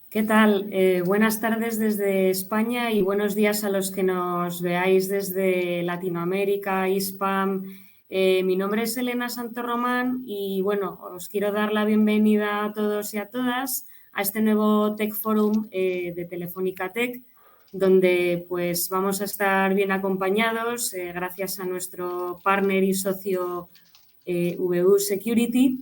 ¿Qué tal? Buenas tardes desde España y buenos días a los que nos veáis desde Latinoamérica, ISPAM. Mi nombre es Elena Santorromán y bueno, os quiero dar la bienvenida a todos y a todas a este nuevo Tech Forum de Telefónica Tech, donde pues vamos a estar bien acompañados gracias a nuestro partner y socio VU Security.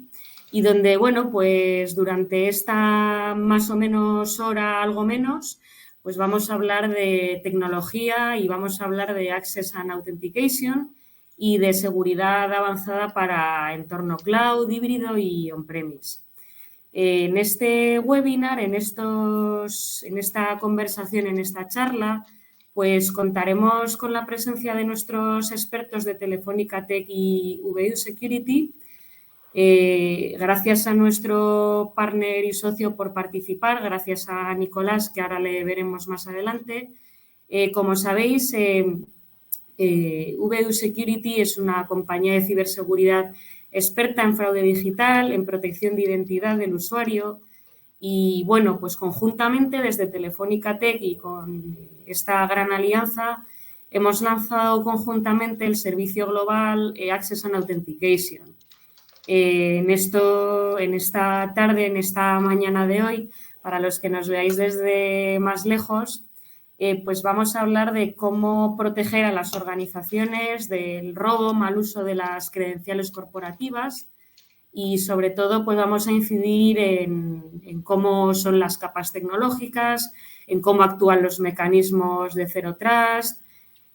Y donde, bueno, pues durante esta más o menos hora, algo menos, pues vamos a hablar de tecnología y vamos a hablar de Access and Authentication y de seguridad avanzada para entorno cloud, híbrido y on-premise. En este webinar, en esta conversación, en esta charla, pues contaremos con la presencia de nuestros expertos de Telefónica Tech y VU Security. Gracias a nuestro partner y socio por participar, gracias a Nicolás, que ahora le veremos más adelante. Como sabéis, VU Security es una compañía de ciberseguridad experta en fraude digital, en protección de identidad del usuario y, bueno, pues conjuntamente desde Telefónica Tech y con esta gran alianza hemos lanzado conjuntamente el servicio global Access and Authentication. En esta tarde, en esta mañana de hoy, para los que nos veáis desde más lejos, pues vamos a hablar de cómo proteger a las organizaciones del robo, mal uso de las credenciales corporativas y sobre todo pues vamos a incidir en cómo son las capas tecnológicas, en cómo actúan los mecanismos de Zero Trust,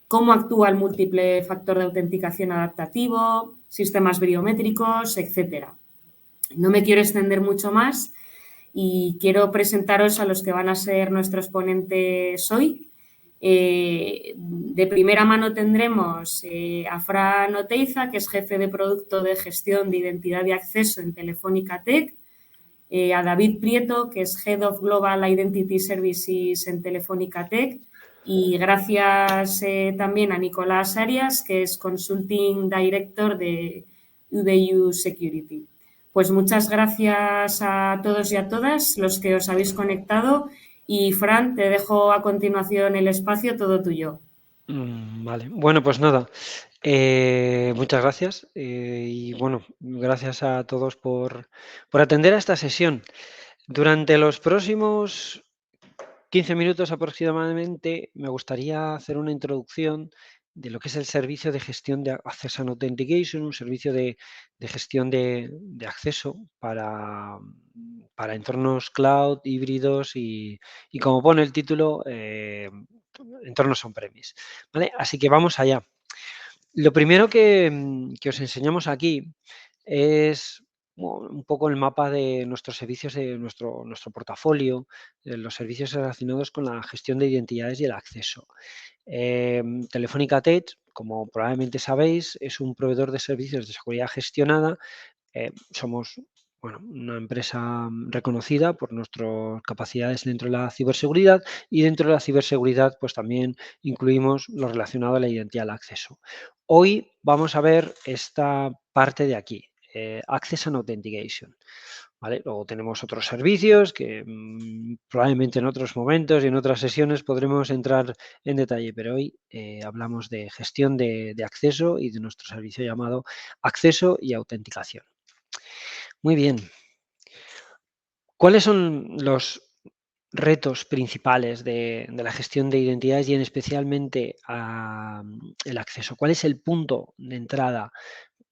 cómo actúa el múltiple factor de autenticación adaptativo, sistemas biométricos, etcétera. No me quiero extender mucho más y quiero presentaros a los que van a ser nuestros ponentes hoy. De primera mano tendremos a Fran Oteiza, que es jefe de producto de gestión de identidad y acceso en Telefónica Tech, a David Prieto, que es Head of Global Identity Services en Telefónica Tech, y gracias también a Nicolás Arias, que es Consulting Director de UDU Security. Pues muchas gracias a todos y a todas los que os habéis conectado y Fran, te dejo a continuación el espacio, todo tuyo. Vale, bueno, pues nada, muchas gracias y bueno, gracias a todos por atender a esta sesión. Durante los próximos 15 minutos aproximadamente me gustaría hacer una introducción de lo que es el servicio de gestión de Access and Authentication, un servicio de gestión de acceso para entornos cloud, híbridos y como pone el título, entornos on-premise. ¿Vale? Así que vamos allá. Lo primero que os enseñamos aquí es un poco el mapa de nuestros servicios, de nuestro portafolio, de los servicios relacionados con la gestión de identidades y el acceso. Telefónica Tech, como probablemente sabéis, es un proveedor de servicios de seguridad gestionada. Somos una empresa reconocida por nuestras capacidades dentro de la ciberseguridad y dentro de la ciberseguridad pues también incluimos lo relacionado a la identidad y al acceso. Hoy vamos a ver esta parte de aquí, Access and Authentication. ¿Vale? Luego tenemos otros servicios que probablemente en otros momentos y en otras sesiones podremos entrar en detalle, pero hoy hablamos de gestión de acceso y de nuestro servicio llamado Acceso y Autenticación. Muy bien. ¿Cuáles son los retos principales de la gestión de identidades y en especialmente el acceso? ¿Cuál es el punto de entrada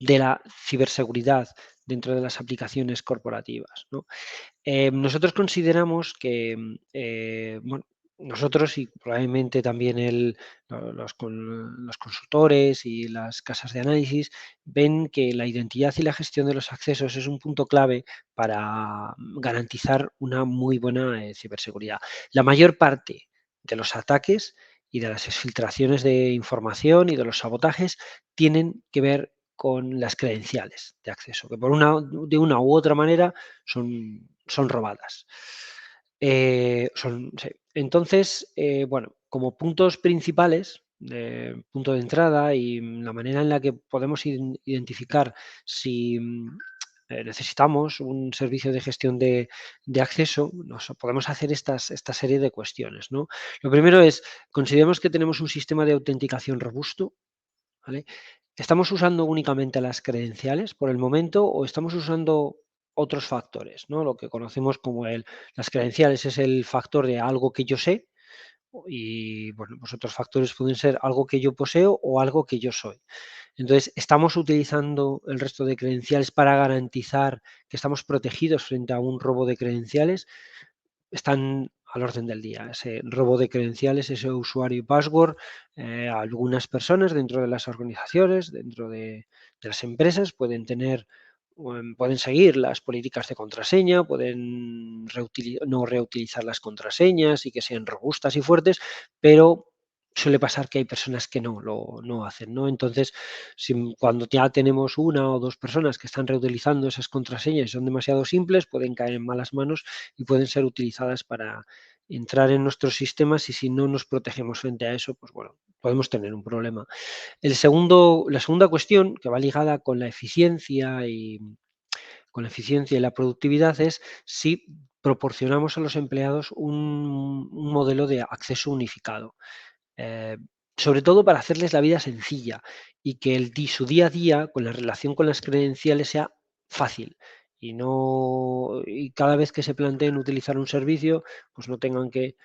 de la ciberseguridad dentro de las aplicaciones corporativas, ¿no? Nosotros consideramos que, nosotros y probablemente también los consultores y las casas de análisis ven que la identidad y la gestión de los accesos es un punto clave para garantizar una muy buena ciberseguridad. La mayor parte de los ataques y de las exfiltraciones de información y de los sabotajes tienen que ver con las credenciales de acceso, que de una u otra manera son robadas. Sí. Entonces, como puntos principales, punto de entrada y la manera en la que podemos identificar si necesitamos un servicio de gestión de acceso, nos podemos hacer esta serie de cuestiones, ¿no? Lo primero es, consideramos que tenemos un sistema de autenticación robusto, ¿vale? ¿Estamos usando únicamente las credenciales por el momento o estamos usando otros factores, ¿no? Lo que conocemos como las credenciales es el factor de algo que yo sé y, bueno, pues otros factores pueden ser algo que yo poseo o algo que yo soy. Entonces, ¿estamos utilizando el resto de credenciales para garantizar que estamos protegidos frente a un robo de credenciales? Están al orden del día. Ese robo de credenciales, ese usuario y password, algunas personas dentro de las organizaciones, dentro de las empresas, pueden tener, pueden seguir las políticas de contraseña, pueden no reutilizar las contraseñas y que sean robustas y fuertes, pero suele pasar que hay personas que no hacen, ¿no? Entonces, cuando ya tenemos una o dos personas que están reutilizando esas contraseñas y son demasiado simples, pueden caer en malas manos y pueden ser utilizadas para entrar en nuestros sistemas y si no nos protegemos frente a eso, pues bueno, podemos tener un problema. La segunda cuestión que va ligada con la eficiencia y la productividad es si proporcionamos a los empleados un modelo de acceso unificado. eh, Sobre todo para hacerles la vida sencilla y que su día a día con la relación con las credenciales sea fácil y cada vez que se planteen utilizar un servicio, pues no tengan que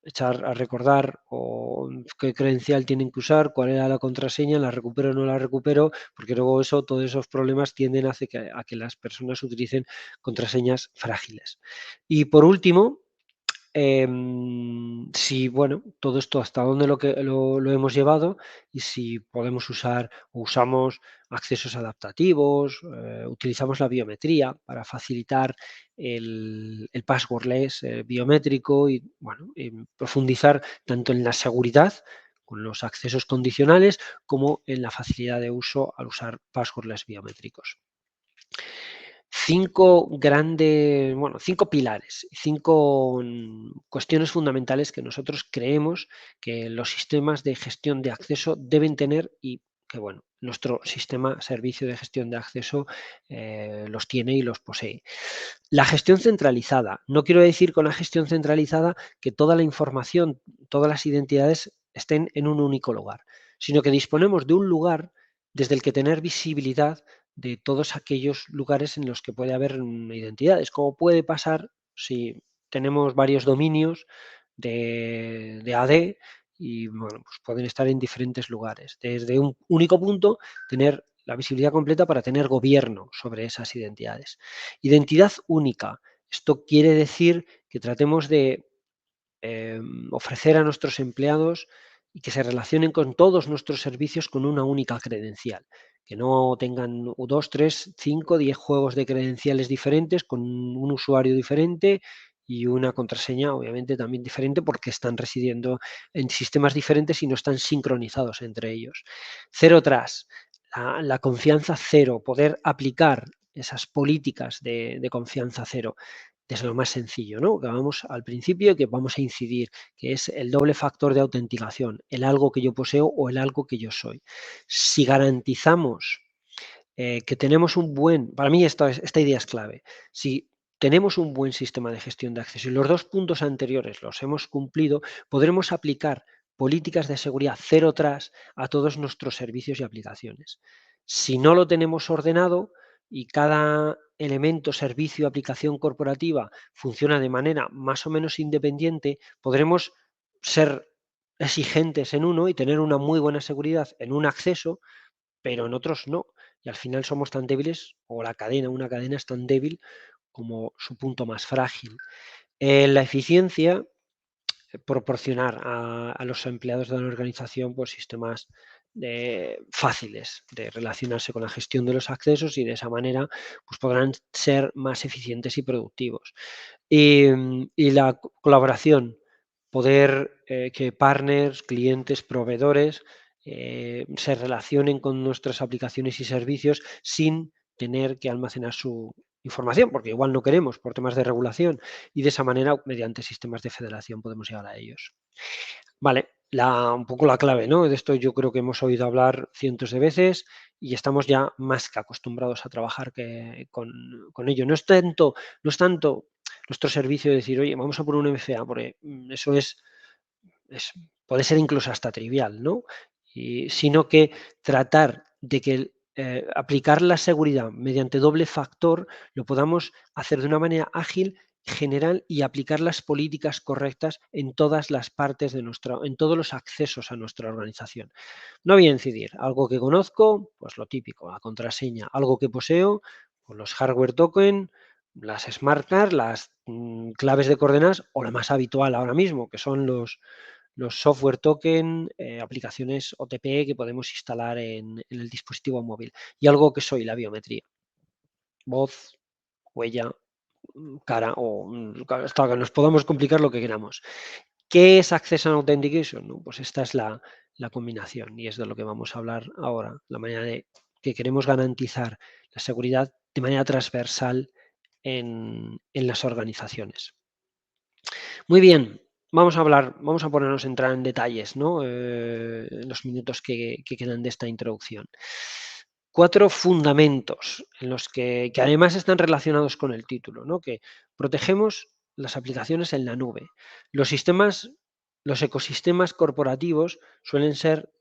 echar a recordar o qué credencial tienen que usar, cuál era la contraseña, la recupero o no la recupero, porque luego todos esos problemas tienden a que las personas utilicen contraseñas frágiles. Y por último, si, bueno, todo esto hasta dónde lo hemos llevado y si podemos usar o usamos accesos adaptativos, utilizamos la biometría para facilitar el passwordless biométrico y, bueno, profundizar tanto en la seguridad con los accesos condicionales como en la facilidad de uso al usar passwordless biométricos. 5 pilares, 5 cuestiones fundamentales que nosotros creemos que los sistemas de gestión de acceso deben tener y que, bueno, nuestro sistema servicio de gestión de acceso los tiene y los posee. La gestión centralizada. No quiero decir con la gestión centralizada que toda la información, todas las identidades estén en un único lugar, sino que disponemos de un lugar desde el que tener visibilidad de todos aquellos lugares en los que puede haber identidades, como puede pasar si tenemos varios dominios de AD y, bueno, pues pueden estar en diferentes lugares. Desde un único punto, tener la visibilidad completa para tener gobierno sobre esas identidades. Identidad única. Esto quiere decir que tratemos de ofrecer a nuestros empleados y que se relacionen con todos nuestros servicios con una única credencial, que no tengan 2, 3, 5, 10 juegos de credenciales diferentes con un usuario diferente y una contraseña obviamente también diferente porque están residiendo en sistemas diferentes y no están sincronizados entre ellos. Cero Trust, la confianza cero, poder aplicar esas políticas de confianza cero desde lo más sencillo, ¿no? Que vamos al principio, que vamos a incidir, que es el doble factor de autenticación, el algo que yo poseo o el algo que yo soy. Si garantizamos que tenemos para mí esta idea es clave, si tenemos un buen sistema de gestión de acceso y los 2 puntos anteriores los hemos cumplido, podremos aplicar políticas de seguridad cero trust a todos nuestros servicios y aplicaciones. Si no lo tenemos ordenado y cada elemento, servicio, aplicación corporativa funciona de manera más o menos independiente, podremos ser exigentes en uno y tener una muy buena seguridad en un acceso, pero en otros no. Y al final somos tan débiles, o una cadena es tan débil como su punto más frágil. La eficiencia, proporcionar a los empleados de la organización pues, sistemas fáciles de relacionarse con la gestión de los accesos y de esa manera pues, podrán ser más eficientes y productivos. Y la colaboración, poder que partners, clientes, proveedores se relacionen con nuestras aplicaciones y servicios sin tener que almacenar su información, porque igual no queremos por temas de regulación y de esa manera, mediante sistemas de federación, podemos llegar a ellos. Vale, un poco la clave, ¿no? De esto yo creo que hemos oído hablar cientos de veces y estamos ya más que acostumbrados a trabajar con ello. No es tanto nuestro servicio de decir, oye, vamos a poner un MFA, porque eso puede ser incluso hasta trivial, ¿no? Sino que tratar de que aplicar la seguridad mediante doble factor lo podamos hacer de una manera ágil, general y aplicar las políticas correctas en todas las partes en todos los accesos a nuestra organización. No voy a incidir. Algo que conozco, pues lo típico, la contraseña. Algo que poseo, pues los hardware token, las smart cards, las claves de coordenadas o la más habitual ahora mismo, que son los software token, aplicaciones OTP que podemos instalar en el dispositivo móvil. Y algo que soy, la biometría. Voz, huella, cara hasta que nos podamos complicar lo que queramos. ¿Qué es Access and Authentication? ¿No? Pues esta es la combinación y es de lo que vamos a hablar ahora, la manera de que queremos garantizar la seguridad de manera transversal en las organizaciones. Muy bien, vamos a ponernos a entrar en detalles, ¿no? En los minutos que quedan de esta introducción. 4 fundamentos en los que además están relacionados con el título, ¿no? Que protegemos las aplicaciones en la nube. Los ecosistemas corporativos suelen ser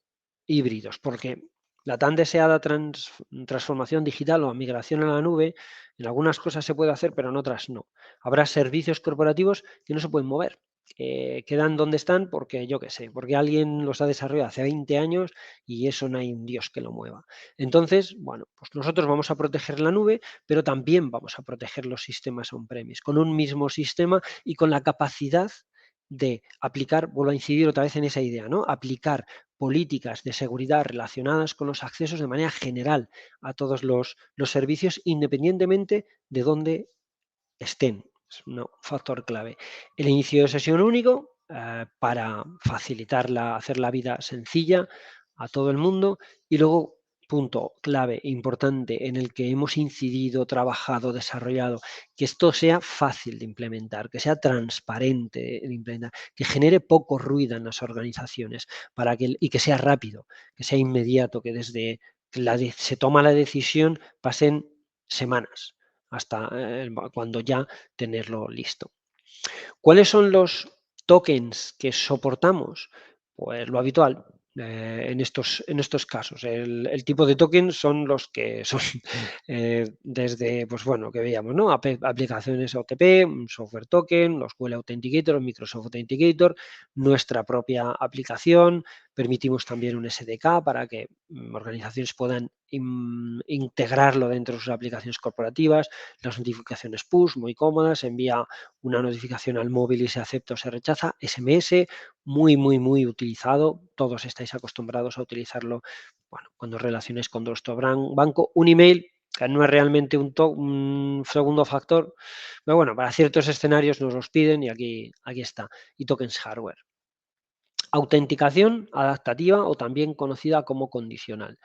híbridos, porque la tan deseada transformación digital o migración a la nube, en algunas cosas se puede hacer, pero en otras no. Habrá servicios corporativos que no se pueden mover, quedan donde están porque, yo qué sé, porque alguien los ha desarrollado hace 20 años y eso no hay un Dios que lo mueva. Entonces, bueno, pues nosotros vamos a proteger la nube, pero también vamos a proteger los sistemas on-premise, con un mismo sistema y con la capacidad de aplicar, vuelvo a incidir otra vez en esa idea, ¿no? Aplicar políticas de seguridad relacionadas con los accesos de manera general a todos los servicios, independientemente de dónde estén. Es un factor clave. El inicio de sesión único para hacer la vida sencilla a todo el mundo y luego punto clave importante en el que hemos incidido, trabajado, desarrollado, que esto sea fácil de implementar, que sea transparente de implementar, que genere poco ruido en las organizaciones y que sea rápido, que sea inmediato, que desde que se toma la decisión pasen semanas hasta cuando ya tenerlo listo. ¿Cuáles son los tokens que soportamos? Pues lo habitual en estos casos. El tipo de token son los que son desde, pues bueno, que veíamos, ¿no? Aplicaciones OTP, un software token, los Google Authenticator, Microsoft Authenticator, nuestra propia aplicación. Permitimos también un SDK para que organizaciones puedan integrarlo dentro de sus aplicaciones corporativas. Las notificaciones push, muy cómodas, envía una notificación al móvil y se acepta o se rechaza. SMS, muy, muy, muy utilizado. Todos estáis acostumbrados a utilizarlo cuando relaciones con nuestro banco. Un email, que no es realmente un segundo factor, pero bueno, para ciertos escenarios nos los piden y aquí está. Y tokens hardware. Autenticación adaptativa o también conocida como condicional.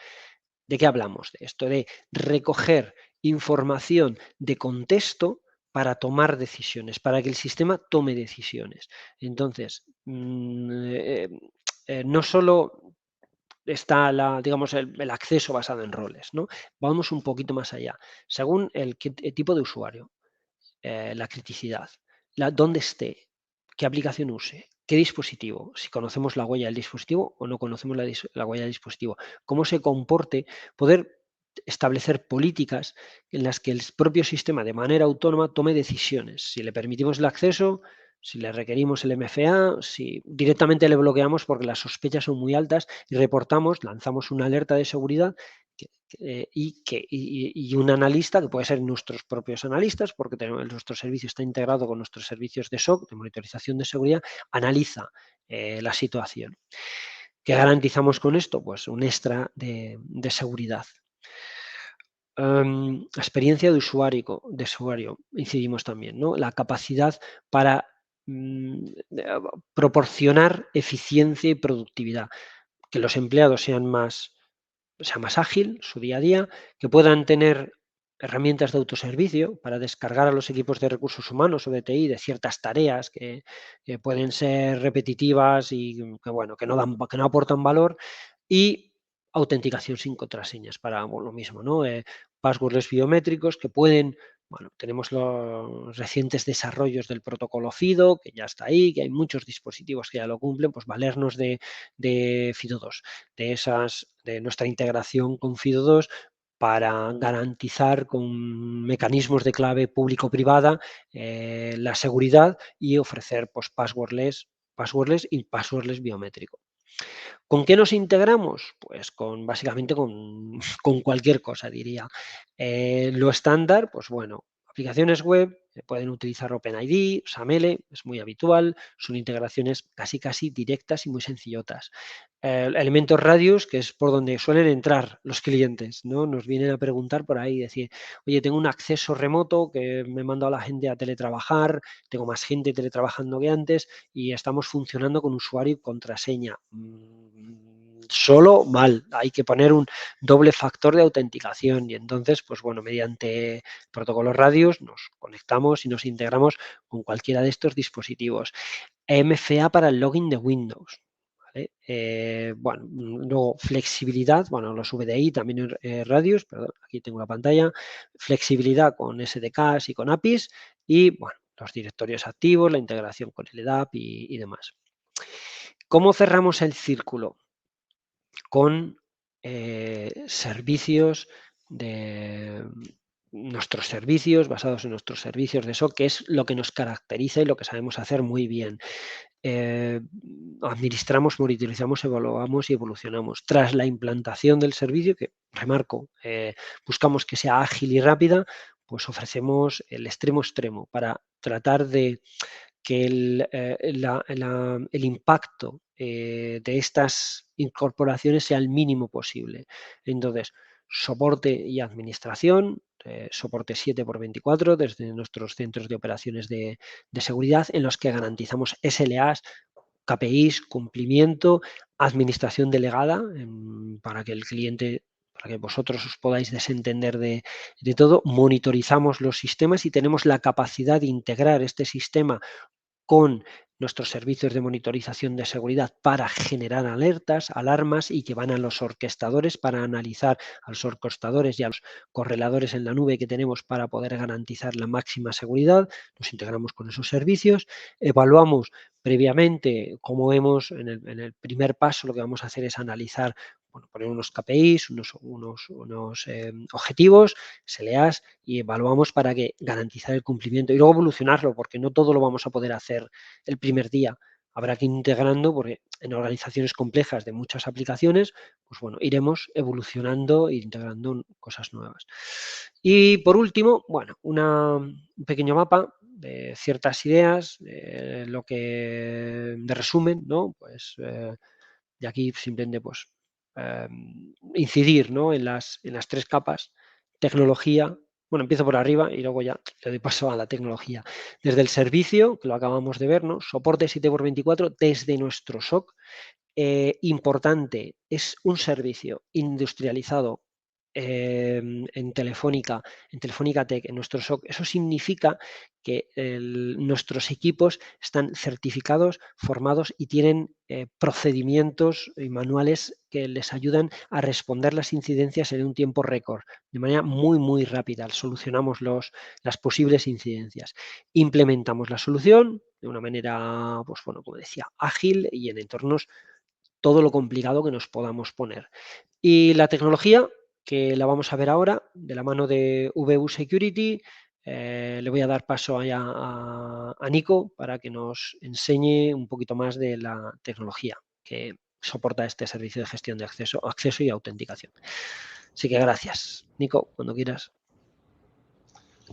¿De qué hablamos? De esto, de recoger información de contexto para tomar decisiones, para que el sistema tome decisiones. Entonces, no solo está el acceso basado en roles, ¿no? Vamos un poquito más allá. Según el tipo de usuario, la criticidad, dónde esté, qué aplicación use, qué dispositivo, si conocemos la huella del dispositivo o no conocemos la huella del dispositivo, cómo se comporte, poder establecer políticas en las que el propio sistema de manera autónoma tome decisiones. Si le permitimos el acceso, si le requerimos el MFA, si directamente le bloqueamos porque las sospechas son muy altas y lanzamos una alerta de seguridad y un analista, que puede ser nuestros propios analistas, porque nuestro servicio está integrado con nuestros servicios de SOC, de monitorización de seguridad, analiza la situación. ¿Qué garantizamos con esto? Pues un extra de seguridad. Experiencia de usuario, incidimos también, ¿no? La capacidad para proporcionar eficiencia y productividad, que los empleados sea más ágil su día a día, que puedan tener herramientas de autoservicio para descargar a los equipos de recursos humanos o de TI de ciertas tareas que pueden ser repetitivas y que no aportan valor, y autenticación sin contraseñas para lo mismo, ¿no? Passwordless biométricos que pueden, bueno, tenemos los recientes desarrollos del protocolo FIDO, que ya está ahí, que hay muchos dispositivos que ya lo cumplen, pues valernos de FIDO2, de nuestra integración con FIDO2 para garantizar con mecanismos de clave público-privada la seguridad y ofrecer pues, passwordless y passwordless biométrico. ¿Con qué nos integramos? Pues básicamente con cualquier cosa, diría. Lo estándar, pues bueno, aplicaciones web pueden utilizar OpenID, SAML, es muy habitual, son integraciones casi directas y muy sencillotas. Elementos Radius, que es por donde suelen entrar los clientes, ¿no? Nos vienen a preguntar por ahí, decir, oye, tengo un acceso remoto que me he mandado a la gente a teletrabajar, tengo más gente teletrabajando que antes y estamos funcionando con usuario y contraseña. Solo mal, hay que poner un doble factor de autenticación y entonces, pues bueno, mediante protocolos Radius nos conectamos y nos integramos con cualquiera de estos dispositivos. MFA para el login de Windows. Bueno, luego flexibilidad, bueno, los VDI también Radius, perdón, aquí tengo la pantalla, flexibilidad con SDKs y con APIs y, bueno, los directorios activos, la integración con LDAP y demás. ¿Cómo cerramos el círculo? Con servicios nuestros servicios, basados en nuestros servicios de SOC, que es lo que nos caracteriza y lo que sabemos hacer muy bien. Administramos, monitorizamos, evaluamos y evolucionamos. Tras la implantación del servicio, que remarco, buscamos que sea ágil y rápida, pues ofrecemos el extremo para tratar de que el impacto de estas incorporaciones sea el mínimo posible. Entonces, soporte y administración, soporte 7x24 desde nuestros centros de operaciones de seguridad en los que garantizamos SLAs, KPIs, cumplimiento, administración delegada para que el cliente, para que vosotros os podáis desentender de todo, monitorizamos los sistemas y tenemos la capacidad de integrar este sistema con nuestros servicios de monitorización de seguridad para generar alertas, alarmas y que van a los orquestadores para analizar a los orquestadores y a los correladores en la nube que tenemos para poder garantizar la máxima seguridad. Nos integramos con esos servicios, evaluamos previamente, como vemos en el primer paso, lo que vamos a hacer es analizar, bueno, poner unos KPIs, unos objetivos, SLAs y evaluamos para que garantizar el cumplimiento y luego evolucionarlo, porque no todo lo vamos a poder hacer el primer día. Habrá que ir integrando, porque en organizaciones complejas de muchas aplicaciones, pues bueno, iremos evolucionando e integrando cosas nuevas. Y por último, bueno, un pequeño mapa de ciertas ideas, de resumen, ¿no? Pues de aquí simplemente pues incidir, ¿no? en las 3 capas, tecnología, bueno, empiezo por arriba y luego ya le doy paso a la tecnología. Desde el servicio, que lo acabamos de ver, ¿no? Soporte 7x24 desde nuestro SOC. Importante, es un servicio industrializado en Telefónica Tech, en nuestro SOC. Eso significa que nuestros equipos están certificados, formados y tienen procedimientos y manuales que les ayudan a responder las incidencias en un tiempo récord, de manera muy rápida. Solucionamos las posibles incidencias. Implementamos la solución de una manera, pues bueno, como decía, ágil y en entornos todo lo complicado que nos podamos poner. Y la tecnología, que la vamos a ver ahora, de la mano de VU Security, le voy a dar paso allá a Nico para que nos enseñe un poquito más de la tecnología que soporta este servicio de gestión de acceso y autenticación. Así que gracias. Nico, cuando quieras.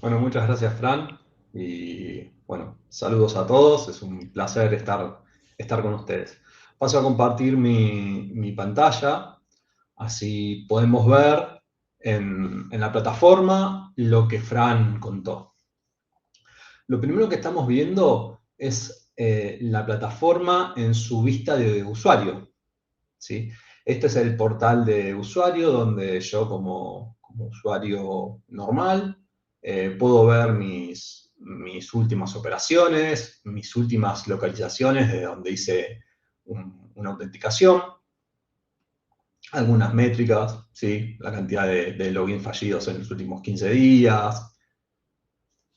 Bueno, muchas gracias, Fran. Y bueno, saludos a todos. Es un placer estar con ustedes. Paso a compartir mi pantalla. Así podemos ver en la plataforma lo que Fran contó. Lo primero que estamos viendo es la plataforma en su vista de usuario, ¿sí? Este es el portal de usuario donde yo como usuario normal puedo ver mis últimas operaciones, mis últimas localizaciones de donde hice una autenticación. algunas métricas, ¿sí? La cantidad de logins fallidos en los últimos 15 días,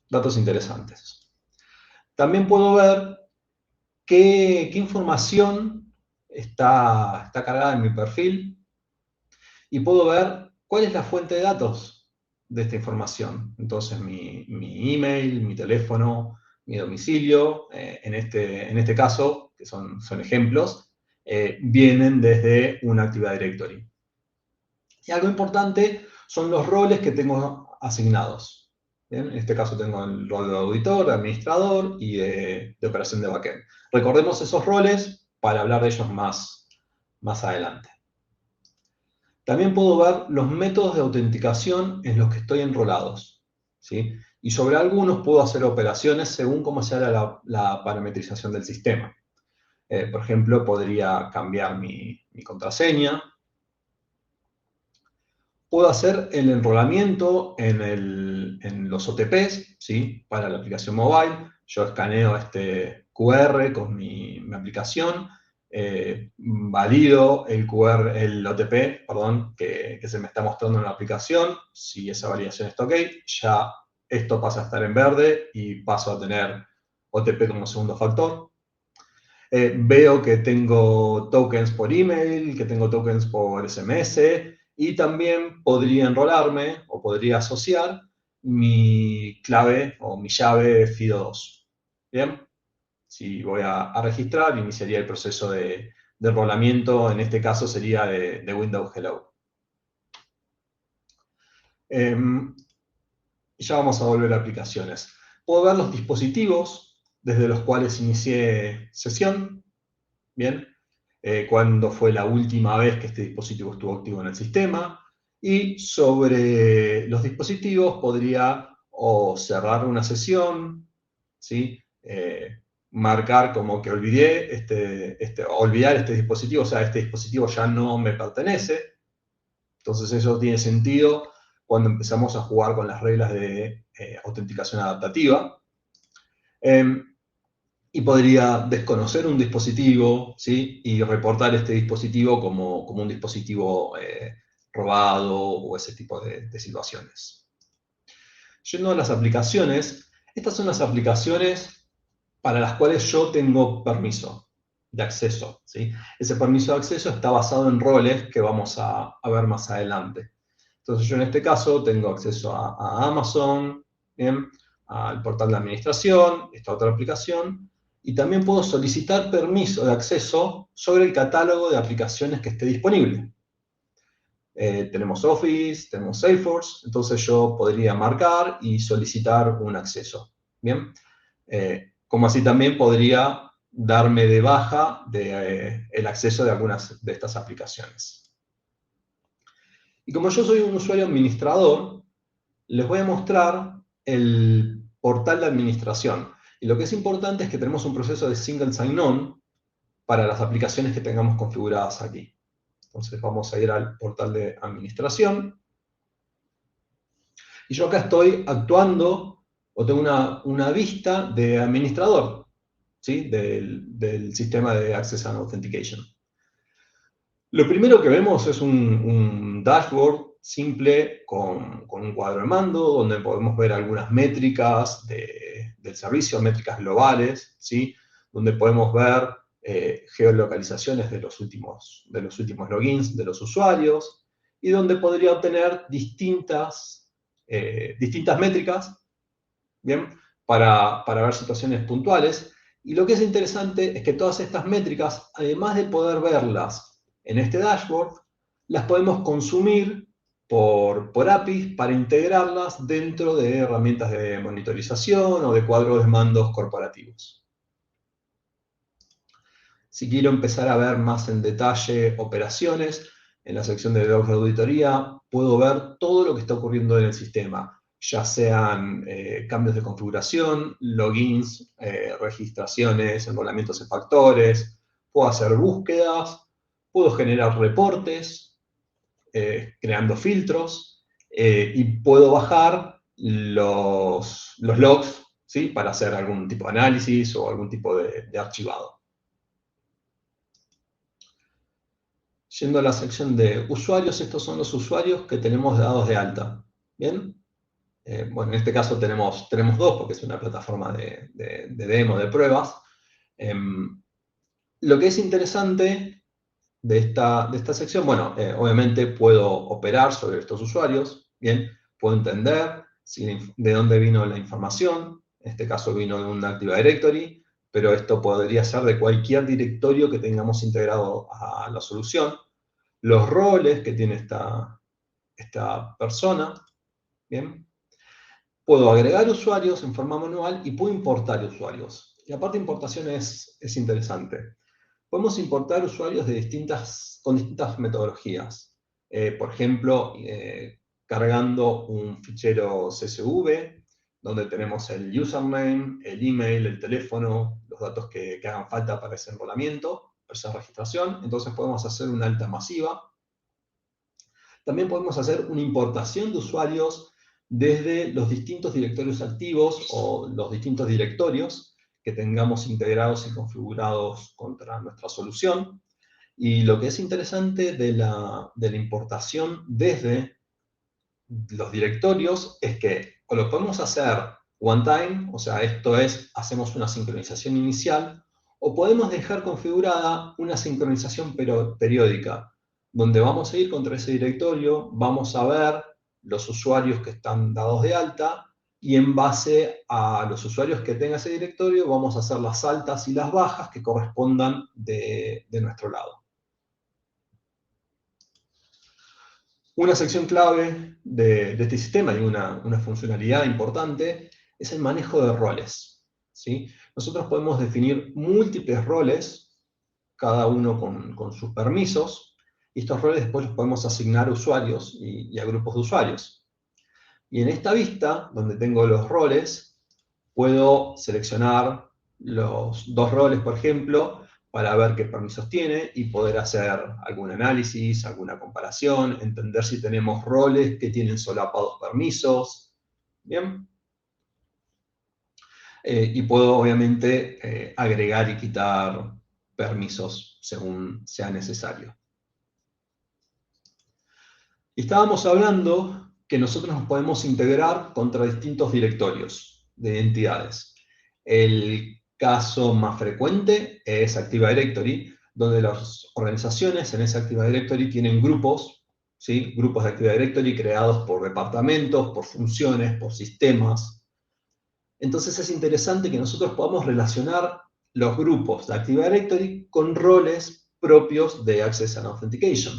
datos interesantes. También puedo ver qué información está cargada en mi perfil y puedo ver cuál es la fuente de datos de esta información. Entonces, mi email, mi teléfono, mi domicilio, en este caso, que son ejemplos, vienen desde una Active Directory. Y algo importante son los roles que tengo asignados. ¿Bien? En este caso tengo el rol de auditor, de administrador y de operación de backend. Recordemos esos roles para hablar de ellos más adelante. También puedo ver los métodos de autenticación en los que estoy enrolados, ¿sí? Y sobre algunos puedo hacer operaciones según cómo sea la parametrización del sistema. Por ejemplo, podría cambiar mi contraseña. Puedo hacer el enrolamiento en los OTPs, ¿sí? Para la aplicación mobile. Yo escaneo este QR con mi aplicación, valido el QR, el OTP, perdón, que se me está mostrando en la aplicación. Si esa validación está ok, ya esto pasa a estar en verde y paso a tener OTP como segundo factor. Veo que tengo tokens por email, que tengo tokens por SMS, y también podría enrolarme o podría asociar mi clave o mi llave FIDO2. ¿Bien? Si voy a registrar, iniciaría el proceso de enrolamiento, en este caso sería de Windows Hello. Ya vamos a volver a aplicaciones. Puedo ver los dispositivos desde los cuales inicié sesión. Bien, cuándo fue la última vez que este dispositivo estuvo activo en el sistema, y sobre los dispositivos podría o cerrar una sesión, ¿sí? Marcar como que olvidé olvidar este dispositivo, o sea, este dispositivo ya no me pertenece. Entonces eso tiene sentido cuando empezamos a jugar con las reglas de autenticación adaptativa. Y podría desconocer un dispositivo, ¿sí? Y reportar este dispositivo como un dispositivo robado o ese tipo de situaciones. Yendo a las aplicaciones, estas son las aplicaciones para las cuales yo tengo permiso de acceso, ¿sí? Ese permiso de acceso está basado en roles que vamos a ver más adelante. Entonces yo en este caso tengo acceso a Amazon, ¿bien? Al portal de administración, esta otra aplicación, y también puedo solicitar permiso de acceso sobre el catálogo de aplicaciones que esté disponible. Tenemos Office, tenemos Salesforce, entonces yo podría marcar y solicitar un acceso. ¿Bien? Como así también podría darme de baja el acceso de algunas de estas aplicaciones. Y como yo soy un usuario administrador, les voy a mostrar el portal de administración. Y lo que es importante es que tenemos un proceso de single sign-on para las aplicaciones que tengamos configuradas aquí. Entonces vamos a ir al portal de administración. Y yo acá estoy actuando, o tengo una vista de administrador, ¿sí? Del sistema de Access and Authentication. Lo primero que vemos es un dashboard simple con un cuadro de mando, donde podemos ver algunas métricas del servicio, métricas globales, ¿sí? Donde podemos ver geolocalizaciones de los últimos logins de los usuarios, y donde podría obtener distintas métricas, ¿bien? Para ver situaciones puntuales. Y lo que es interesante es que todas estas métricas, además de poder verlas en este dashboard, las podemos consumir por APIs para integrarlas dentro de herramientas de monitorización o de cuadros de mandos corporativos. Si quiero empezar a ver más en detalle operaciones, en la sección de logs de auditoría puedo ver todo lo que está ocurriendo en el sistema, ya sean cambios de configuración, logins, registraciones, enrolamientos en factores, puedo hacer búsquedas, puedo generar reportes, creando filtros, y puedo bajar los logs, ¿sí? Para hacer algún tipo de análisis o algún tipo de archivado. Yendo a la sección de usuarios, estos son los usuarios que tenemos dados de alta. ¿Bien? Bueno, en este caso tenemos dos, porque es una plataforma de demo, de pruebas. Lo que es interesante de esta sección, bueno, obviamente puedo operar sobre estos usuarios, ¿bien? Puedo entender de dónde vino la información, en este caso vino de una Active Directory, pero esto podría ser de cualquier directorio que tengamos integrado a la solución. Los roles que tiene esta persona, ¿bien? Puedo agregar usuarios en forma manual y puedo importar usuarios. Y aparte importación es interesante. Podemos importar usuarios con distintas metodologías. Por ejemplo, cargando un fichero CSV, donde tenemos el username, el email, el teléfono, los datos que hagan falta para ese enrolamiento, para esa registración. Entonces podemos hacer una alta masiva. También podemos hacer una importación de usuarios desde los distintos directorios activos o los distintos directorios que tengamos integrados y configurados contra nuestra solución. Y lo que es interesante de la importación desde los directorios es que o lo podemos hacer one time, o sea, esto es, hacemos una sincronización inicial, o podemos dejar configurada una sincronización periódica, donde vamos a ir contra ese directorio, vamos a ver los usuarios que están dados de alta, y en base a los usuarios que tenga ese directorio, vamos a hacer las altas y las bajas que correspondan de nuestro lado. Una sección clave de este sistema y una funcionalidad importante es el manejo de roles, ¿sí? Nosotros podemos definir múltiples roles, cada uno con sus permisos, y estos roles después los podemos asignar a usuarios y a grupos de usuarios. Y en esta vista, donde tengo los roles, puedo seleccionar los dos roles, por ejemplo, para ver qué permisos tiene y poder hacer algún análisis, alguna comparación, entender si tenemos roles que tienen solapados permisos. ¿Bien? Y puedo, obviamente, agregar y quitar permisos según sea necesario. Y estábamos hablando que nosotros nos podemos integrar contra distintos directorios de entidades. El caso más frecuente es Active Directory, donde las organizaciones en esa Active Directory tienen grupos, ¿sí? Grupos de Active Directory creados por departamentos, por funciones, por sistemas. Entonces es interesante que nosotros podamos relacionar los grupos de Active Directory con roles propios de Access and Authentication.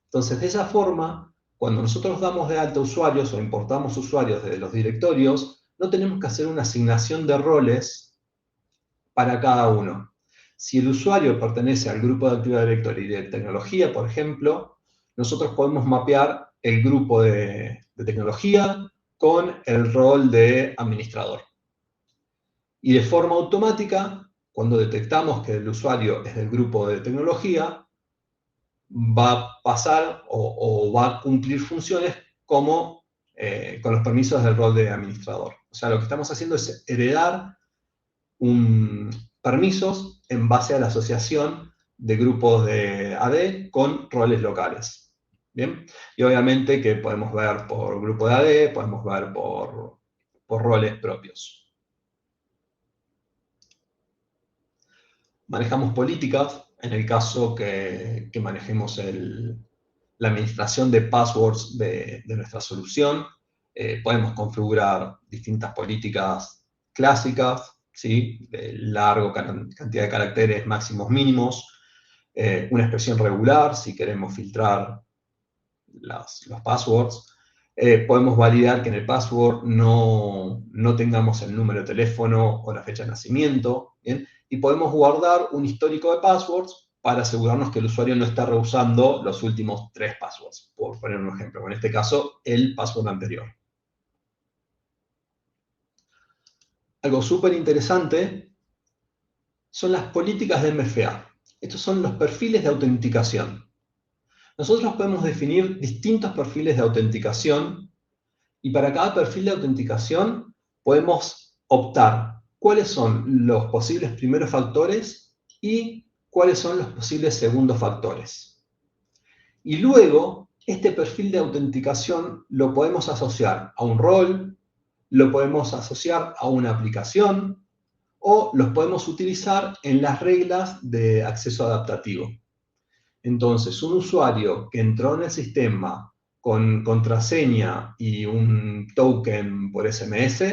Entonces, de esa forma, cuando nosotros damos de alta usuarios o importamos usuarios de los directorios, no tenemos que hacer una asignación de roles para cada uno. Si el usuario pertenece al grupo de Active Directory de tecnología, por ejemplo, nosotros podemos mapear el grupo de tecnología con el rol de administrador. Y de forma automática, cuando detectamos que el usuario es del grupo de tecnología, va a pasar o va a cumplir funciones como con los permisos del rol de administrador. O sea, lo que estamos haciendo es heredar permisos en base a la asociación de grupos de AD con roles locales. ¿Bien? Y obviamente que podemos ver por grupo de AD, podemos ver por roles propios. Manejamos políticas, en el caso que manejemos la administración de passwords de nuestra solución. Podemos configurar distintas políticas clásicas, ¿sí? De largo, cantidad de caracteres máximos mínimos, una expresión regular si queremos filtrar los passwords. Podemos validar que en el password no tengamos el número de teléfono o la fecha de nacimiento, ¿bien? Y podemos guardar un histórico de passwords para asegurarnos que el usuario no está reusando los últimos 3 passwords, por poner un ejemplo. En este caso, el password anterior. Algo súper interesante son las políticas de MFA. Estos son los perfiles de autenticación. Nosotros podemos definir distintos perfiles de autenticación y para cada perfil de autenticación podemos optar cuáles son los posibles primeros factores y cuáles son los posibles segundos factores. Y luego, este perfil de autenticación lo podemos asociar a un rol, lo podemos asociar a una aplicación o los podemos utilizar en las reglas de acceso adaptativo. Entonces, un usuario que entró en el sistema con contraseña y un token por SMS,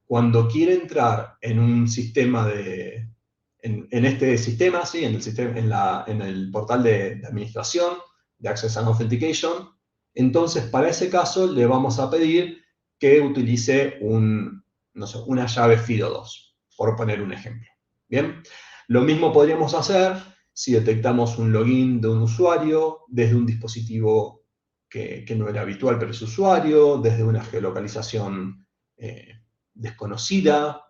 cuando quiere entrar en un sistema en este sistema, ¿sí? en el portal de administración, de Access and Authentication, entonces para ese caso le vamos a pedir que utilice una llave FIDO2, por poner un ejemplo. Bien, lo mismo podríamos hacer si detectamos un login de un usuario desde un dispositivo que no era habitual para ese usuario, desde una geolocalización desconocida.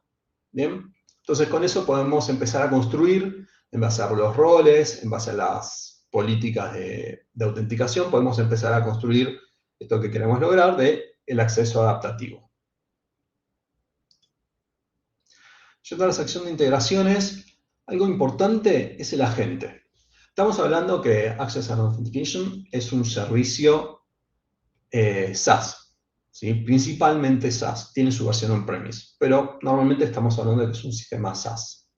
¿Bien? Entonces, con eso podemos empezar a construir, en base a los roles, en base a las políticas de autenticación, podemos empezar a construir esto que queremos lograr el acceso adaptativo. Y otra sección de integraciones, algo importante es el agente. Estamos hablando que Access and Authentication es un servicio SaaS, ¿sí? Principalmente SaaS, tiene su versión on-premise, pero normalmente estamos hablando de que es un sistema SaaS,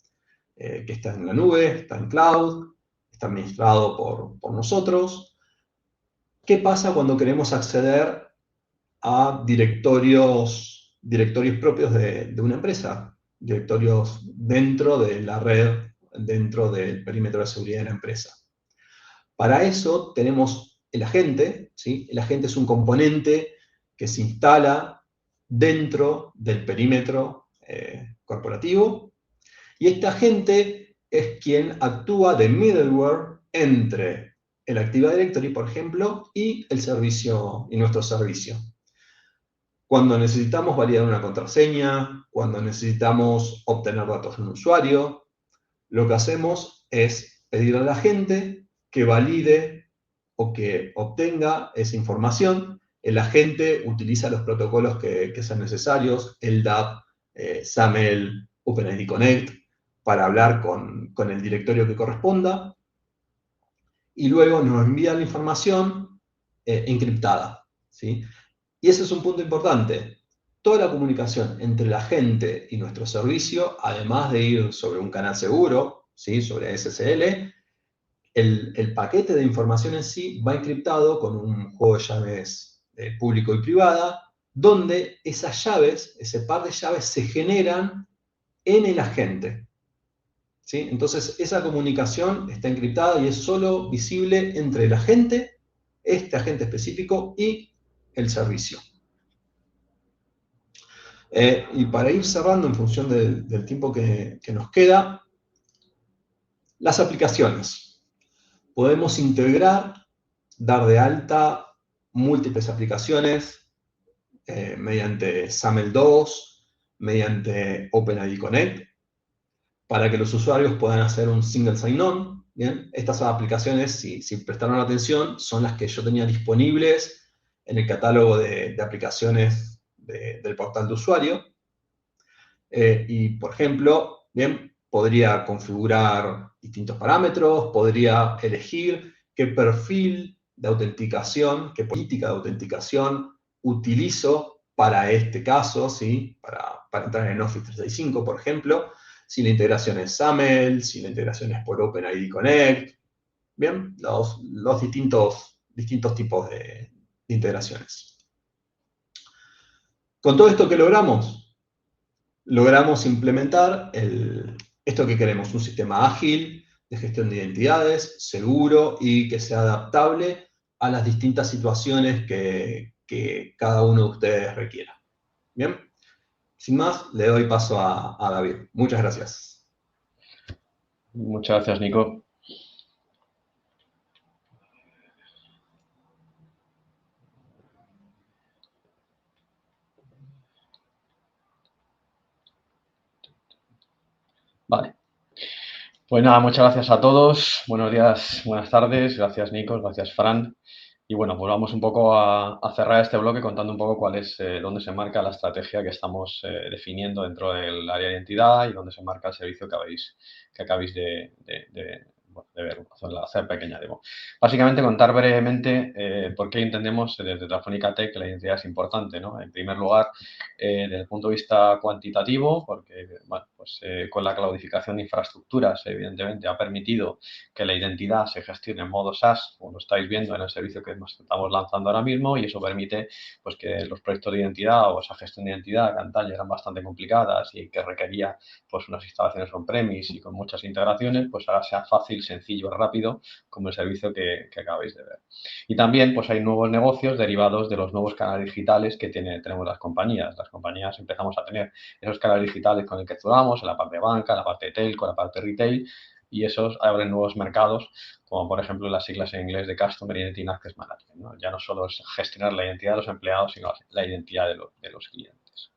que está en la nube, está en cloud, está administrado por nosotros. ¿Qué pasa cuando queremos acceder a directorios propios de una empresa? Directorios dentro de la red, dentro del perímetro de seguridad de la empresa. Para eso tenemos el agente, ¿sí? El agente es un componente que se instala dentro del perímetro corporativo, y este agente es quien actúa de middleware entre el Active Directory, por ejemplo, y el servicio, y nuestro servicio. Cuando necesitamos validar una contraseña, cuando necesitamos obtener datos de un usuario, lo que hacemos es pedirle al agente que valide o que obtenga esa información. El agente utiliza los protocolos que sean necesarios, LDAP, SAML, OpenID Connect, para hablar con el directorio que corresponda, y luego nos envía la información encriptada, ¿sí? Y ese es un punto importante. Toda la comunicación entre el agente y nuestro servicio, además de ir sobre un canal seguro, ¿sí? Sobre SSL, el paquete de información en sí va encriptado con un juego de llaves público y privada, donde esas llaves, ese par de llaves, se generan en el agente, ¿sí? Entonces, esa comunicación está encriptada y es solo visible entre el agente, este agente específico, y el servicio. Y para ir cerrando en función del tiempo que nos queda, las aplicaciones. Podemos integrar, dar de alta múltiples aplicaciones mediante SAML 2, mediante OpenID Connect, para que los usuarios puedan hacer un single sign-on. ¿Bien? Estas aplicaciones, si prestaron atención, son las que yo tenía disponibles en el catálogo de aplicaciones del portal de usuario. Y, por ejemplo, bien, podría configurar distintos parámetros, podría elegir qué perfil de autenticación, qué política de autenticación utilizo para este caso, ¿sí? Para entrar en Office 365, por ejemplo, si la integración es SAML, si la integración es por OpenID Connect, bien, los distintos tipos de integraciones. Con todo esto que logramos implementar esto que queremos, un sistema ágil de gestión de identidades, seguro y que sea adaptable a las distintas situaciones que cada uno de ustedes requiera. Bien, sin más, le doy paso a David. Muchas gracias. Muchas gracias, Nico. Vale. Pues nada, muchas gracias a todos. Buenos días, buenas tardes. Gracias, Nico. Gracias, Fran. Y bueno, pues vamos un poco a cerrar este bloque contando un poco cuál es, dónde se marca la estrategia que estamos definiendo dentro del área de identidad y dónde se marca el servicio que acabáis de hacer pequeña demo. Básicamente, contar brevemente por qué entendemos desde Telefónica Tech que la identidad es importante, ¿no? En primer lugar, desde el punto de vista cuantitativo, porque bueno, pues, con la cloudificación de infraestructuras, evidentemente, ha permitido que la identidad se gestione en modo SaaS, como lo estáis viendo en el servicio que estamos lanzando ahora mismo, y eso permite pues, que los proyectos de identidad o esa gestión de identidad que antaño eran bastante complicadas y que requería pues, unas instalaciones on-premise y con muchas integraciones, pues ahora sea fácil, sencillo, rápido, como el servicio que acabáis de ver. Y también pues, hay nuevos negocios derivados de los nuevos canales digitales que tenemos las compañías. Las compañías empezamos a tener esos canales digitales con el que actuamos, en la parte de banca, la parte de telco, la parte de retail, y esos abren nuevos mercados, como por ejemplo las siglas en inglés de Customer Identity and Access Management, ¿no? Ya no solo es gestionar la identidad de los empleados, sino la identidad de los clientes.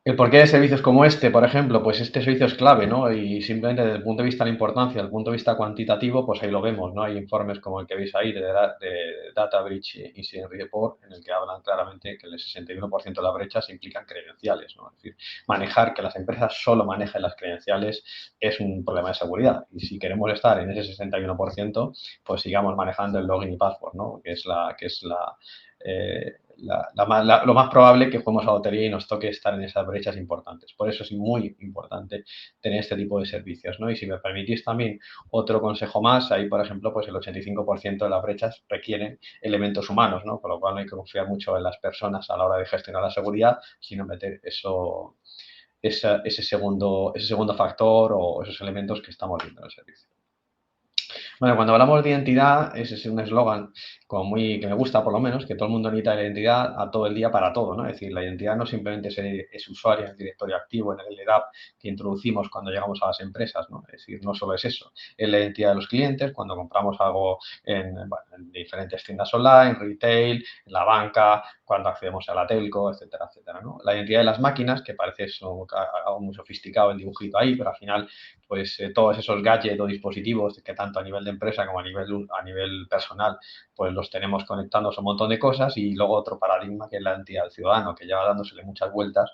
¿El porqué de servicios como este, por ejemplo? Pues este servicio es clave, ¿no? Y simplemente desde el punto de vista de la importancia, desde el punto de vista cuantitativo, pues ahí lo vemos, ¿no? Hay informes como el que veis ahí de Data Breach Incident Report, en el que hablan claramente que el 61% de las brechas implican credenciales, ¿no? Es decir, manejar, que las empresas solo manejen las credenciales es un problema de seguridad. Y si queremos estar en ese 61%, pues sigamos manejando el login y password, ¿no? Lo más probable que juguemos a la lotería y nos toque estar en esas brechas importantes. Por eso es muy importante tener este tipo de servicios, ¿no? Y si me permitís también otro consejo más, ahí, por ejemplo, pues el 85% de las brechas requieren elementos humanos, ¿no? Con lo cual no hay que confiar mucho en las personas a la hora de gestionar la seguridad, sino meter ese segundo factor o esos elementos que estamos viendo en el servicio. Bueno, cuando hablamos de identidad, ese es un eslogan que me gusta por lo menos, que todo el mundo necesita la identidad a todo el día para todo, ¿no? Es decir, la identidad no simplemente es ese usuario en el directorio activo, en el LDAP que introducimos cuando llegamos a las empresas, ¿no? Es decir, no solo es eso, es la identidad de los clientes cuando compramos algo en diferentes tiendas online, retail, en la banca, cuando accedemos a la telco, etcétera, etcétera, ¿no? La identidad de las máquinas, que parece algo muy sofisticado el dibujito ahí, pero al final pues todos esos gadgets o dispositivos que tanto a nivel de empresa como a nivel personal, pues los tenemos conectados a un montón de cosas. Y luego otro paradigma que es la identidad del ciudadano, que lleva dándosele muchas vueltas,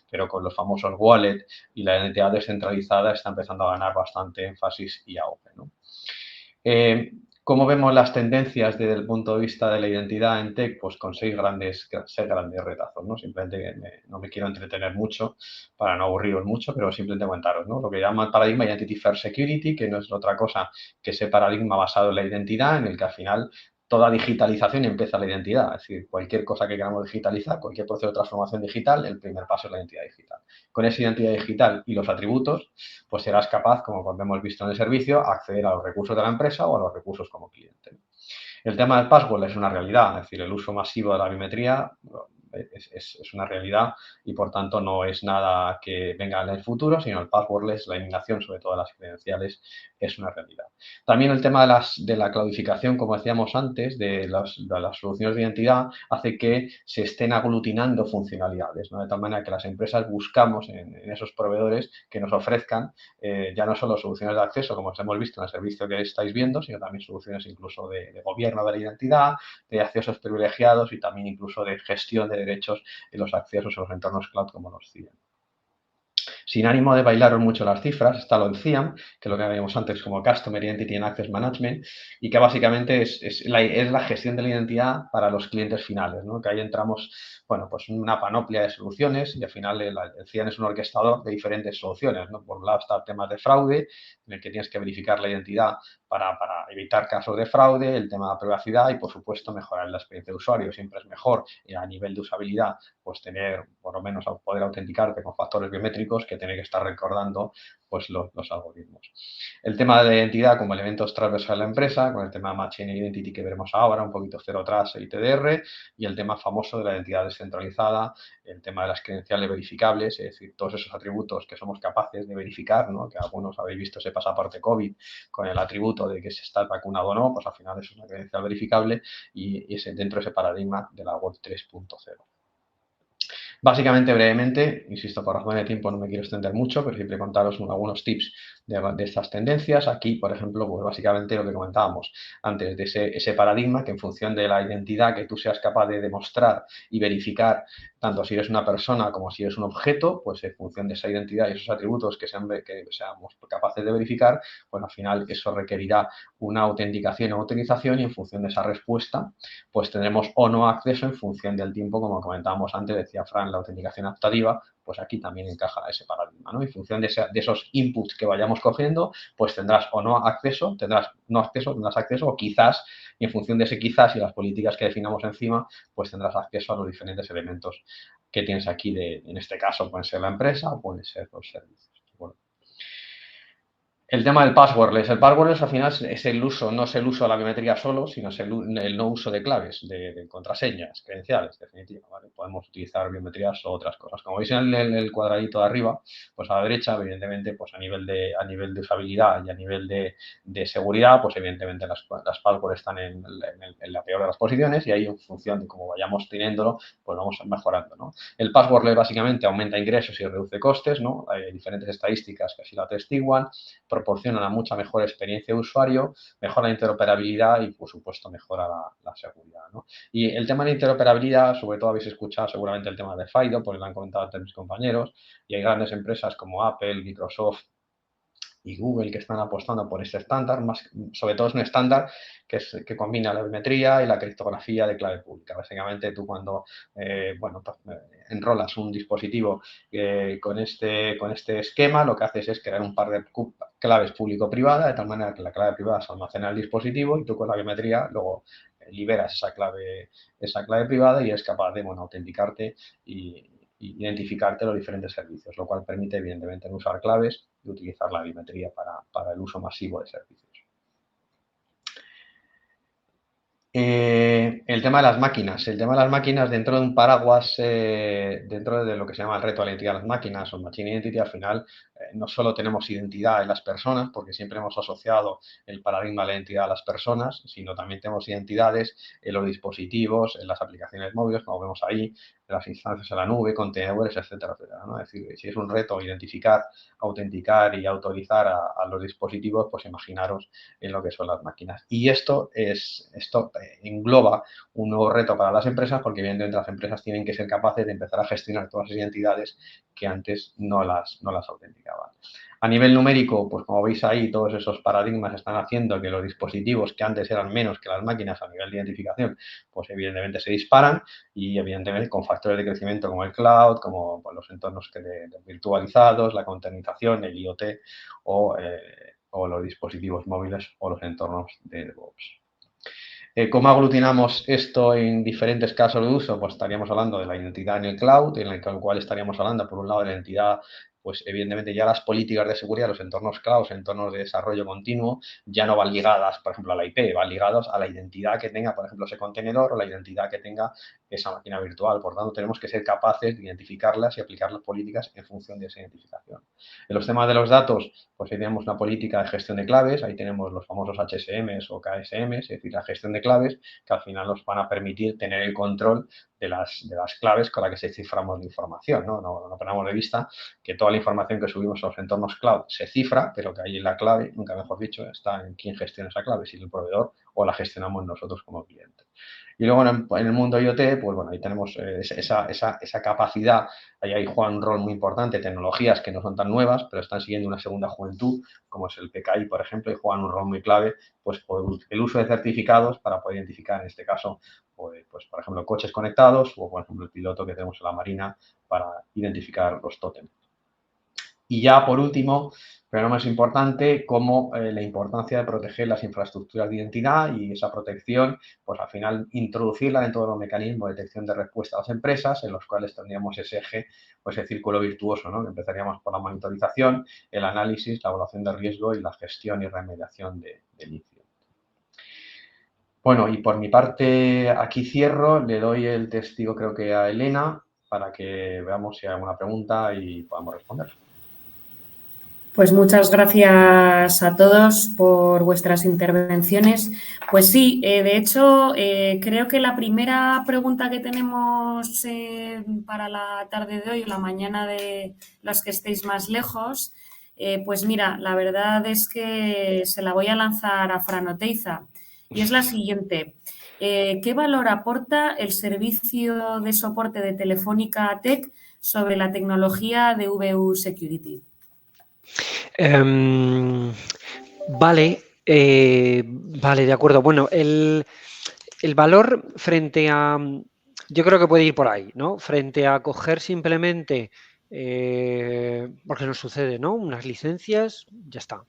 pero con los famosos wallet y la identidad descentralizada está empezando a ganar bastante énfasis y auge, ¿no? ¿Cómo vemos las tendencias desde el punto de vista de la identidad en tech? Pues con seis grandes retazos, ¿no? Simplemente no me quiero entretener mucho para no aburriros mucho, pero simplemente comentaros, ¿no? Lo que llaman paradigma Identity First Security, que no es otra cosa que ese paradigma basado en la identidad, en el que al final toda digitalización empieza la identidad. Es decir, cualquier cosa que queramos digitalizar, cualquier proceso de transformación digital, el primer paso es la identidad digital. Con esa identidad digital y los atributos, pues serás capaz, como hemos visto en el servicio, acceder a los recursos de la empresa o a los recursos como cliente. El tema del password es una realidad, es decir, el uso masivo de la biometría es una realidad y, por tanto, no es nada que venga en el futuro, sino el passwordless, la eliminación sobre todo de las credenciales, es una realidad. También el tema de la cloudificación, como decíamos antes, de las soluciones de identidad, hace que se estén aglutinando funcionalidades, ¿no? De tal manera que las empresas buscamos en esos proveedores que nos ofrezcan ya no solo soluciones de acceso, como os hemos visto en el servicio que estáis viendo, sino también soluciones incluso de gobierno de la identidad, de accesos privilegiados y también incluso de gestión de derechos en los accesos a los entornos cloud como los CIEM. Sin ánimo de bailaros mucho las cifras, está lo del CIAM, que es lo que habíamos antes como Customer Identity and Access Management, y que básicamente es la gestión de la identidad para los clientes finales, ¿no? Que ahí entramos, bueno, pues una panoplia de soluciones y al final el CIAM es un orquestador de diferentes soluciones, ¿no? Por un lado está el tema de fraude, en el que tienes que verificar la identidad para evitar casos de fraude, el tema de privacidad y, por supuesto, mejorar la experiencia de usuario. Siempre es mejor a nivel de usabilidad, pues tener, por lo menos, poder autenticarte con factores biométricos que tener que estar recordando pues los algoritmos. El tema de la identidad como elementos transversales a la empresa, con el tema de Machine Identity que veremos ahora, un poquito Zero Trust y TDR, y el tema famoso de la identidad descentralizada, el tema de las credenciales verificables, es decir, todos esos atributos que somos capaces de verificar, ¿no? Que algunos habéis visto ese pasaporte COVID con el atributo de que se está vacunado o no, pues al final eso es una credencial verificable y es dentro de ese paradigma de la Web 3.0. Básicamente, brevemente, insisto, por razón de tiempo no me quiero extender mucho, pero siempre contaros algunos tips de estas tendencias. Aquí, por ejemplo, pues básicamente lo que comentábamos antes, de ese paradigma que en función de la identidad que tú seas capaz de demostrar y verificar, tanto si eres una persona como si eres un objeto, pues en función de esa identidad y esos atributos que seamos capaces de verificar, pues al final eso requerirá una autenticación o autorización, y en función de esa respuesta, pues tendremos o no acceso en función del tiempo, como comentábamos antes, decía Fran, la autenticación adaptativa, pues aquí también encaja ese paradigma, ¿no? En función de esos inputs que vayamos cogiendo, pues tendrás o no acceso, tendrás acceso, o quizás, y en función de ese quizás y las políticas que definamos encima, pues tendrás acceso a los diferentes elementos que tienes aquí, en este caso pueden ser la empresa o pueden ser los servicios. Bueno. El tema del passwordless. El passwordless al final es el uso, no es el uso de la biometría solo, sino es el no uso de claves, de contraseñas, credenciales, definitiva, ¿vale? Podemos utilizar biometrías o otras cosas. Como veis en el cuadradito de arriba, pues a la derecha, evidentemente, pues a nivel de usabilidad y a nivel de seguridad, pues evidentemente las passwords están en la peor de las posiciones, y ahí en función de cómo vayamos teniéndolo, pues vamos mejorando, ¿no? El passwordless básicamente aumenta ingresos y reduce costes, ¿no? Hay diferentes estadísticas que así lo atestiguan, proporciona una mucha mejor experiencia de usuario, mejora la interoperabilidad y, por supuesto, mejora la seguridad, ¿no? Y el tema de interoperabilidad, sobre todo habéis escuchado seguramente el tema de FIDO, porque lo han comentado antes mis compañeros, y hay grandes empresas como Apple, Microsoft y Google que están apostando por este estándar. Sobre todo es un estándar que combina la biometría y la criptografía de clave pública. Básicamente tú cuando enrolas un dispositivo con este esquema, lo que haces es crear un par de claves público-privada, de tal manera que la clave privada se almacena en el dispositivo y tú con la biometría luego liberas esa clave privada y eres capaz de autenticarte y identificarte los diferentes servicios, lo cual permite, evidentemente, no usar claves y utilizar la biometría para el uso masivo de servicios. El tema de las máquinas. El tema de las máquinas dentro de un paraguas, dentro de lo que se llama el reto de la identidad de las máquinas o Machine Identity, al final no solo tenemos identidad en las personas, porque siempre hemos asociado el paradigma de la identidad a las personas, sino también tenemos identidades en los dispositivos, en las aplicaciones móviles, como vemos ahí, en las instancias en la nube, contenedores, etcétera, etcétera, ¿no? Es decir, si es un reto identificar, autenticar y autorizar a los dispositivos, pues imaginaros en lo que son las máquinas. Y esto engloba un nuevo reto para las empresas, porque evidentemente las empresas tienen que ser capaces de empezar a gestionar todas esas identidades que antes no las autenticaban. A nivel numérico, pues como veis ahí, todos esos paradigmas están haciendo que los dispositivos que antes eran menos que las máquinas a nivel de identificación, pues evidentemente se disparan, y evidentemente con factores de crecimiento como el cloud, como los entornos virtualizados, la containerización, el IoT o los dispositivos móviles o los entornos de DevOps. ¿Cómo aglutinamos esto en diferentes casos de uso? Pues estaríamos hablando de la identidad en el cloud, en el cual estaríamos hablando, por un lado, de la identidad, pues evidentemente ya las políticas de seguridad, los entornos cloud, entornos de desarrollo continuo, ya no van ligadas, por ejemplo, a la IP, van ligadas a la identidad que tenga, por ejemplo, ese contenedor o la identidad que tenga esa máquina virtual. Por tanto, tenemos que ser capaces de identificarlas y aplicar las políticas en función de esa identificación. En los temas de los datos, pues tenemos una política de gestión de claves, ahí tenemos los famosos HSMs o KSMs, es decir, la gestión de claves, que al final nos van a permitir tener el control de las claves con las que se ciframos la información, ¿no? No perdamos de vista que toda la información que subimos a los entornos cloud se cifra, pero que ahí la clave, nunca mejor dicho, está en quién gestiona esa clave, si el proveedor o la gestionamos nosotros como cliente. Y luego en el mundo IoT, pues bueno, ahí tenemos esa capacidad, ahí juegan un rol muy importante, tecnologías que no son tan nuevas, pero están siguiendo una segunda juventud, como es el PKI, por ejemplo, y juegan un rol muy clave, pues por el uso de certificados para poder identificar, en este caso, pues por ejemplo, coches conectados o, por ejemplo, el piloto que tenemos en la Marina para identificar los tótems. Y ya, por último, pero no más importante, como la importancia de proteger las infraestructuras de identidad y esa protección, pues al final introducirla dentro de los mecanismos de detección de respuesta a las empresas, en los cuales tendríamos ese eje, pues ese círculo virtuoso, ¿no? Que empezaríamos por la monitorización, el análisis, la evaluación de riesgo y la gestión y remediación del incidente. Bueno, y por mi parte aquí cierro, le doy el testigo creo que a Elena para que veamos si hay alguna pregunta y podamos responder. Pues muchas gracias a todos por vuestras intervenciones. Pues sí, de hecho, creo que la primera pregunta que tenemos para la tarde de hoy, la mañana de los que estéis más lejos, Pues mira, la verdad es que se la voy a lanzar a Fran Oteiza y es la siguiente. ¿Qué valor aporta el servicio de soporte de Telefónica Tech sobre la tecnología de VU Security? Vale, de acuerdo. Bueno, el valor frente a... Yo creo que puede ir por ahí, ¿no? Frente a coger simplemente, porque nos sucede, ¿no? Unas licencias, ya está.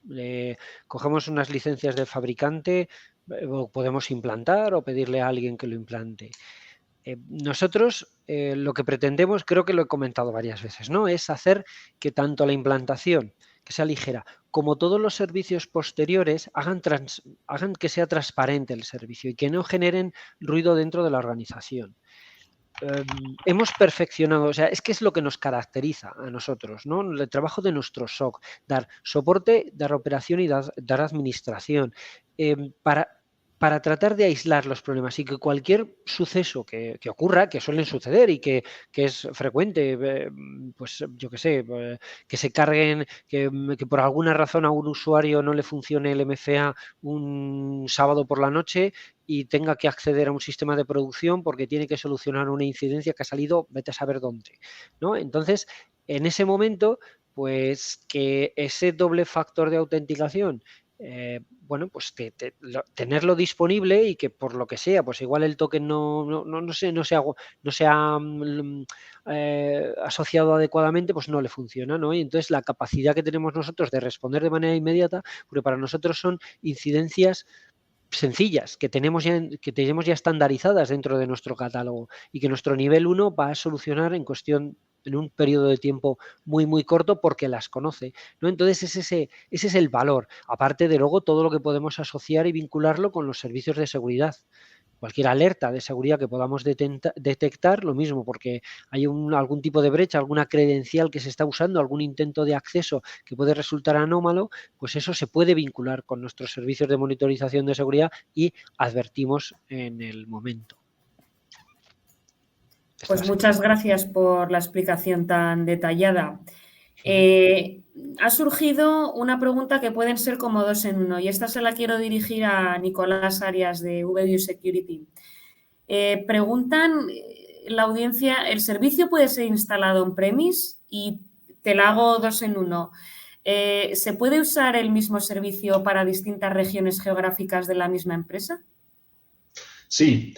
Cogemos unas licencias del fabricante, o podemos implantar o pedirle a alguien que lo implante. Nosotros lo que pretendemos, creo que lo he comentado varias veces, ¿no? Es hacer que tanto la implantación, que sea ligera, como todos los servicios posteriores hagan que sea transparente el servicio y que no generen ruido dentro de la organización. Hemos perfeccionado, o sea, es que es lo que nos caracteriza a nosotros, ¿no? El trabajo de nuestro SOC, dar soporte, dar operación y dar administración, para tratar de aislar los problemas y que cualquier suceso que ocurra, que suelen suceder y que es frecuente, pues yo qué sé, que se carguen, que por alguna razón a un usuario no le funcione el MFA un sábado por la noche y tenga que acceder a un sistema de producción porque tiene que solucionar una incidencia que ha salido, vete a saber dónde, ¿no? Entonces, en ese momento, pues que ese doble factor de autenticación, bueno, pues tenerlo disponible y que por lo que sea, pues igual el token no se ha asociado adecuadamente, pues no le funciona, ¿no? Y entonces la capacidad que tenemos nosotros de responder de manera inmediata, porque para nosotros son incidencias sencillas que tenemos ya estandarizadas dentro de nuestro catálogo y que nuestro nivel 1 va a solucionar en un periodo de tiempo muy, muy corto porque las conoce, ¿no? Entonces ese es el valor, aparte de luego todo lo que podemos asociar y vincularlo con los servicios de seguridad. Cualquier alerta de seguridad que podamos detectar, lo mismo, porque hay algún tipo de brecha, alguna credencial que se está usando, algún intento de acceso que puede resultar anómalo, pues eso se puede vincular con nuestros servicios de monitorización de seguridad y advertimos en el momento. Pues muchas gracias por la explicación tan detallada. Ha surgido una pregunta que pueden ser como dos en uno y esta se la quiero dirigir a Nicolás Arias de VU Security. Preguntan la audiencia, ¿el servicio puede ser instalado on-premise? Y te la hago dos en uno. ¿Se puede usar el mismo servicio para distintas regiones geográficas de la misma empresa? Sí.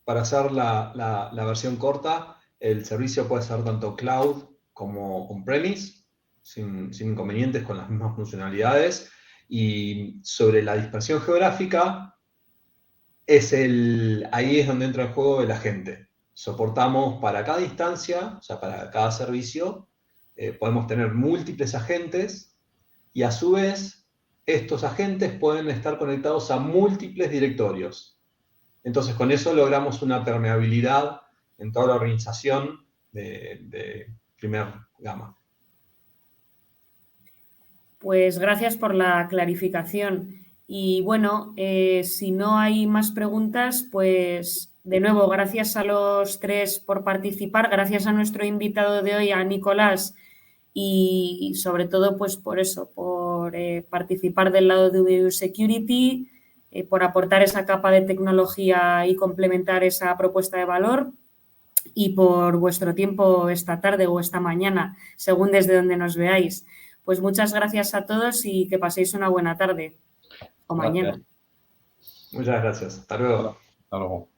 Para hacer la versión corta, el servicio puede ser tanto cloud como on-premise, sin inconvenientes, con las mismas funcionalidades. Y sobre la dispersión geográfica, ahí es donde entra el juego el agente. Soportamos para cada instancia, o sea, para cada servicio, podemos tener múltiples agentes y a su vez estos agentes pueden estar conectados a múltiples directorios. Entonces, con eso logramos una permeabilidad en toda la organización de primer gama. Pues gracias por la clarificación. Y bueno, si no hay más preguntas, pues de nuevo, gracias a los tres por participar, gracias a nuestro invitado de hoy, a Nicolás, y sobre todo, pues por eso, por participar del lado de VU Security, por aportar esa capa de tecnología y complementar esa propuesta de valor y por vuestro tiempo esta tarde o esta mañana, según desde donde nos veáis. Pues muchas gracias a todos y que paséis una buena tarde o mañana. Muchas gracias. Hasta luego. Hasta luego.